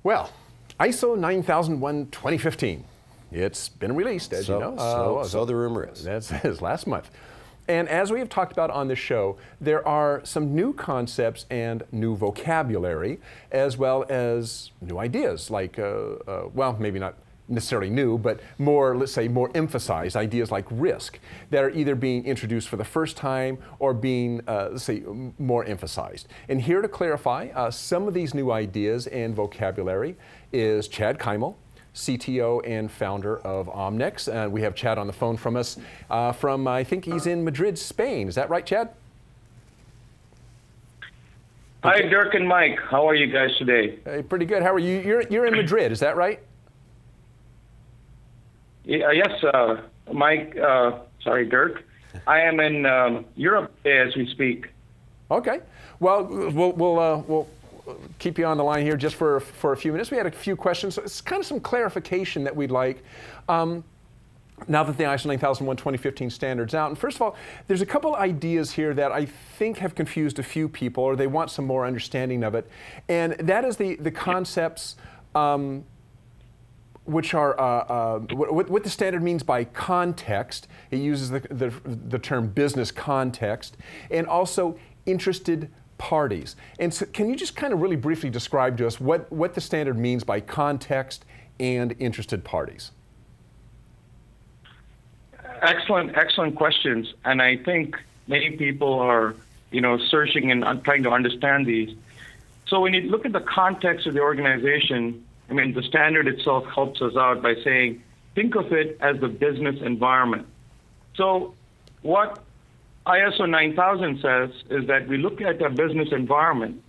Well, ISO 9001:2015. It's been released, as you know. So the rumor is. That's last month. And as we have talked about on this show, there are some new concepts and new vocabulary, as well as new ideas, like, well, maybe not necessarily new, but more, let's say, more emphasized ideas like risk that are either being introduced for the first time or being, let's say, more emphasized. And here to clarify some of these new ideas and vocabulary is Chad Kymal, CTO and founder of Omnex. We have Chad on the phone from us from, I think he's in Madrid, Spain. Is that right, Chad? Hi, Dirk and Mike. How are you guys today? Hey, pretty good. How are you? You're in Madrid, is that right? Yes, Mike. Sorry, Dirk. I am in Europe as we speak. Okay. Well, we'll keep you on the line here just for a few minutes. We had a few questions. So it's kind of some clarification that we'd like now that the ISO 9001:2015 standard's out. And first of all, there's a couple ideas here that I think have confused a few people, or they want some more understanding of it. And that is the concepts which are what the standard means by context. It uses the term business context, and also interested parties. And so can you just kind of really briefly describe to us what the standard means by context and interested parties? Excellent questions. And I think many people are, searching and trying to understand these. So when you look at the context of the organization, I mean, the standard itself helps us out by saying, think of it as the business environment. So what ISO 9000 says is that we look at the business environment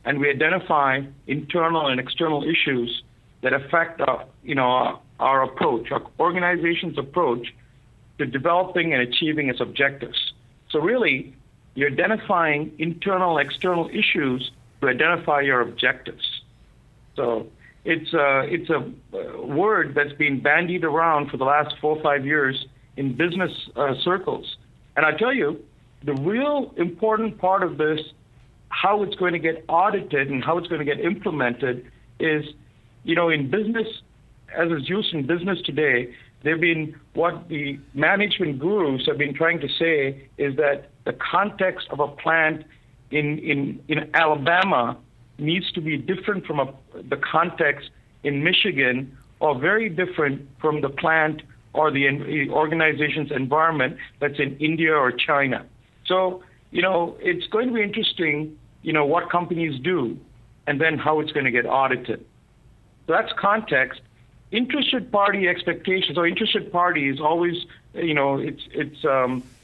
and we identify internal and external issues that affect our approach, our organization's approach to developing and achieving its objectives. So really, you're identifying internal and external issues to identify your objectives. So it's a word that's been bandied around for the last 4 or 5 years in business circles. And I tell you, the real important part of this, how it's going to get audited and how it's going to get implemented is, in business, as is used in business today, what the management gurus have been trying to say is that the context of a plant in Alabama needs to be different from the context in Michigan, or very different from the plant or the organization's environment that's in India or China. So, it's going to be interesting, what companies do and then how it's going to get audited. So that's context. Interested party expectations, or interested party is always, it's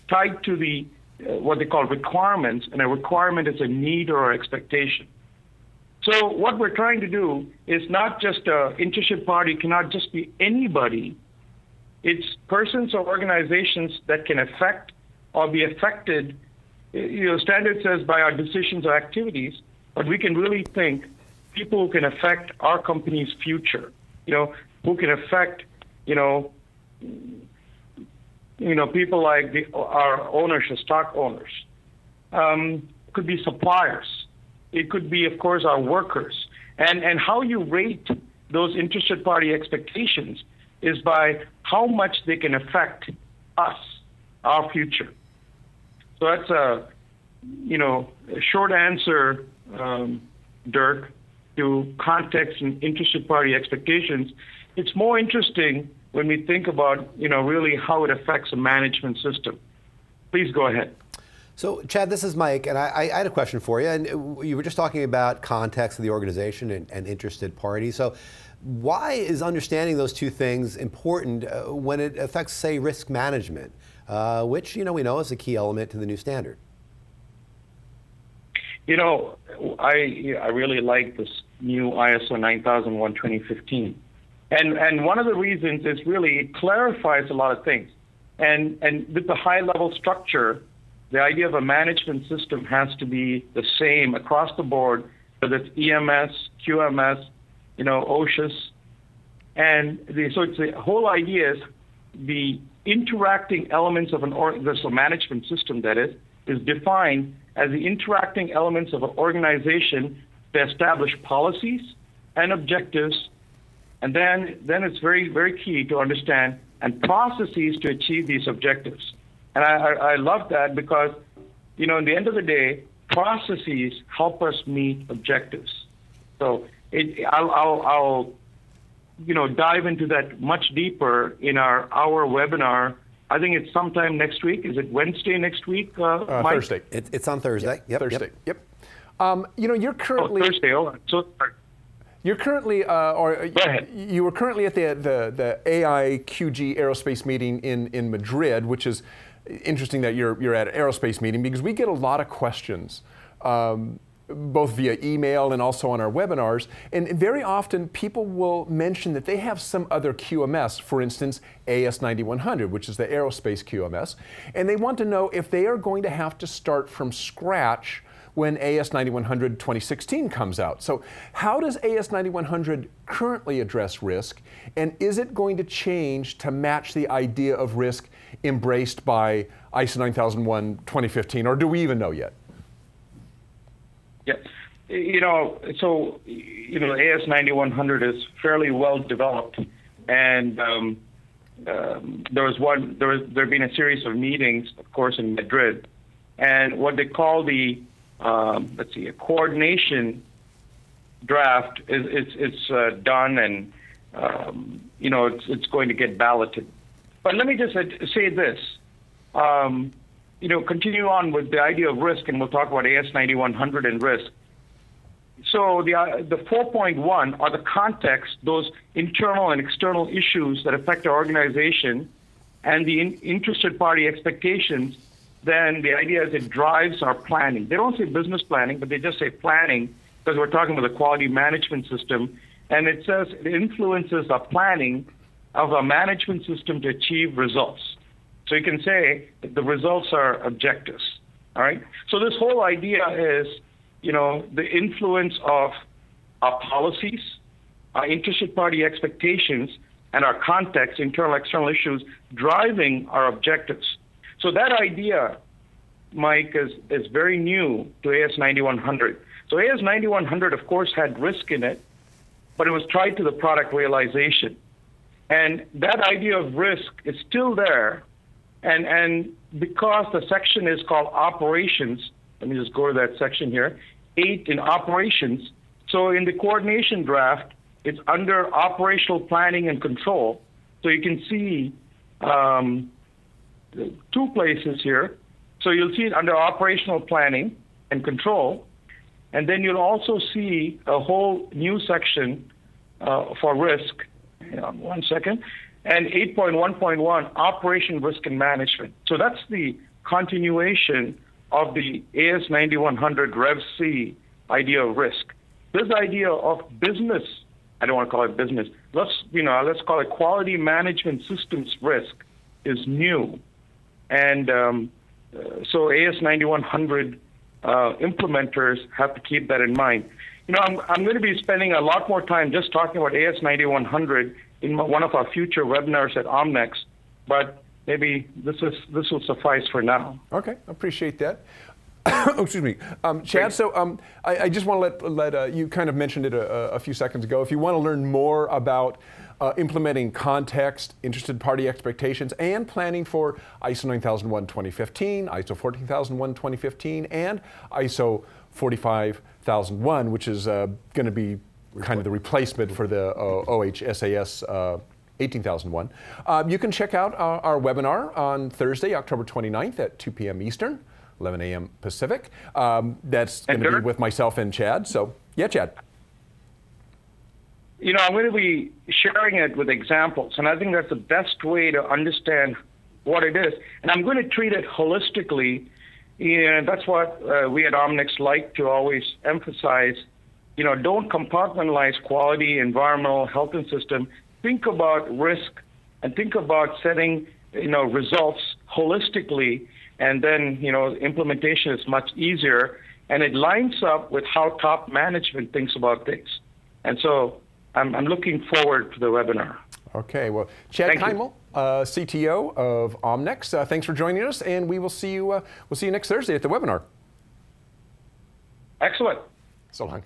tied to the what they call requirements, and a requirement is a need or expectation. So what we're trying to do is not just interested party cannot just be anybody. It's persons or organizations that can affect or be affected. Standard says by our decisions or activities, but we can really think people who can affect our company's future. Who can affect, people like our owners, the stock owners. Could be suppliers. It could be, of course, our workers. And how you rate those interested party expectations is by how much they can affect us, our future. So that's a short answer, Dirk, to context and interested party expectations. It's more interesting when we think about, really how it affects a management system. Please go ahead. So, Chad, this is Mike, and I had a question for you. And you were just talking about context of the organization and interested parties. So why is understanding those two things important when it affects, say, risk management, which, we know is a key element to the new standard? I really like this new ISO 9001:2015. And one of the reasons is really it clarifies a lot of things. And with the high-level structure, the idea of a management system has to be the same across the board, whether it's EMS, QMS, OSHAS. And so it's the whole idea is the interacting elements of a management system, that is defined as the interacting elements of an organization to establish policies and objectives, and then it's very, very key to understand and processes to achieve these objectives. And I love that because, in the end of the day, processes help us meet objectives. So I'll dive into that much deeper in our webinar. I think it's sometime next week. Is it Wednesday next week, Mike? Thursday. It's on Thursday. Yep. Thursday. Yep. You're currently. Thursday. So. You're currently, you were currently at the AIQG aerospace meeting in Madrid, which is interesting that you're at an aerospace meeting because we get a lot of questions, both via email and also on our webinars. And very often people will mention that they have some other QMS, for instance, AS9100, which is the aerospace QMS, and they want to know if they are going to have to start from scratch when AS9100 2016 comes out. So how does AS9100 currently address risk, and is it going to change to match the idea of risk embraced by ISO 9001 2015, or do we even know yet? Yeah, AS9100 is fairly well developed, and there have been a series of meetings, of course, in Madrid, and what they call the a coordination draft it's done, and it's going to get balloted. But let me just say this. Continue on with the idea of risk, and we'll talk about AS9100 and risk. So the 4.1 are the context, those internal and external issues that affect our organization, and the interested party expectations. Then the idea is it drives our planning. They don't say business planning, but they just say planning because we're talking about the quality management system. And it says it influences the planning of a management system to achieve results. So you can say that the results are objectives. All right. So this whole idea is, the influence of our policies, our interested party expectations, and our context, internal, external issues, driving our objectives. So that idea, Mike, is very new to AS9100. So AS9100, of course, had risk in it, but it was tied to the product realization. And that idea of risk is still there. And because the section is called operations, let me just go to that section here, 8 in operations. So in the coordination draft, it's under operational planning and control. So you can see 2 places here. So you'll see it under operational planning and control. And then you'll also see a whole new section for risk. Hang on one second. And 8.1.1, operation risk and management. So that's the continuation of the AS9100 Rev C idea of risk. This idea of business, I don't want to call it business, let's call it quality management systems risk, is new. And so AS9100 implementers have to keep that in mind. I'm going to be spending a lot more time just talking about AS9100 in one of our future webinars at Omnex, but maybe this will suffice for now. Okay, appreciate that. Oh, excuse me, Chad. So I just want to let you kind of mentioned it a few seconds ago. If you want to learn more about implementing context, interested party expectations, and planning for ISO 9001 2015, ISO 14001 2015, and ISO 45001, which is going to be kind of the replacement for the OHSAS 18001. You can check out our webinar on Thursday, October 29th at 2 p.m. Eastern, 11 a.m. Pacific. That's going to be with myself and Chad. So, yeah, Chad. I'm going to be sharing it with examples, and I think that's the best way to understand what it is. And I'm going to treat it holistically. That's what we at Omnex like to always emphasize. Don't compartmentalize quality, environmental, health, and system. Think about risk and think about setting, results holistically, and then, implementation is much easier, and it lines up with how top management thinks about things. And so I'm looking forward to the webinar. Okay, well, Chad Kymal, CTO of Omnex, thanks for joining us, and we will see you. We'll see you next Thursday at the webinar. Excellent. So long.